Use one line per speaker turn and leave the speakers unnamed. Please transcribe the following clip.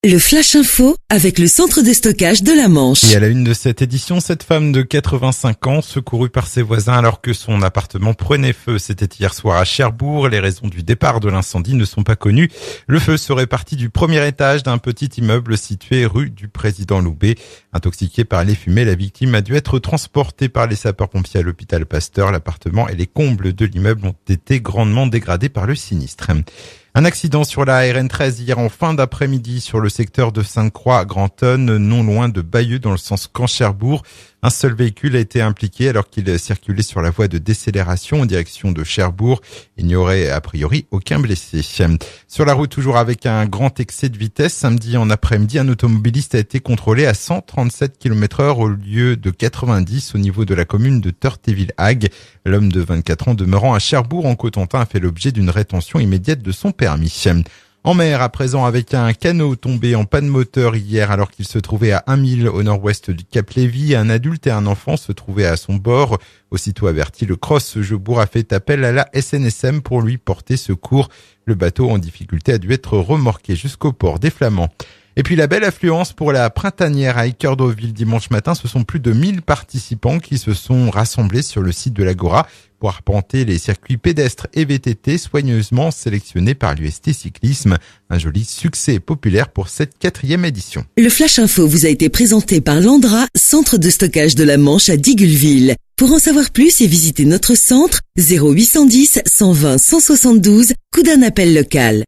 Le Flash Info avec le centre de stockage de la Manche.
Et à la une de cette édition, cette femme de 85 ans secourue par ses voisins alors que son appartement prenait feu. C'était hier soir à Cherbourg. Les raisons du départ de l'incendie ne sont pas connues. Le feu serait parti du premier étage d'un petit immeuble situé rue du Président Loubet. Intoxiquée par les fumées, la victime a dû être transportée par les sapeurs-pompiers à l'hôpital Pasteur. L'appartement et les combles de l'immeuble ont été grandement dégradés par le sinistre. Un accident sur la RN13 hier en fin d'après-midi sur le secteur de Sainte-Croix à Grantonne, non loin de Bayeux dans le sens Caen-Cherbourg. Un seul véhicule a été impliqué alors qu'il circulait sur la voie de décélération en direction de Cherbourg. Il n'y aurait a priori aucun blessé. Sur la route, toujours avec un grand excès de vitesse, samedi en après-midi, un automobiliste a été contrôlé à 137 km/h au lieu de 90 au niveau de la commune de Teurthéville-Hague. L'homme de 24 ans demeurant à Cherbourg en Cotentin a fait l'objet d'une rétention immédiate de son permis. En mer, à présent, avec un canot tombé en panne moteur hier alors qu'il se trouvait à 1 mile au nord-ouest du Cap Lévy. Un adulte et un enfant se trouvaient à son bord. Aussitôt averti, le Cross Jebourg a fait appel à la SNSM pour lui porter secours. Le bateau en difficulté a dû être remorqué jusqu'au port des Flamands. Et puis la belle affluence pour la printanière à Équeurdreville dimanche matin. Ce sont plus de 1000 participants qui se sont rassemblés sur le site de l'Agora pour arpenter les circuits pédestres et VTT soigneusement sélectionnés par l'UST Cyclisme. Un joli succès populaire pour cette 4e édition.
Le Flash Info vous a été présenté par Landra, centre de stockage de la Manche à Digulleville. Pour en savoir plus et visiter notre centre, 0810 120 172, coup d'un appel local.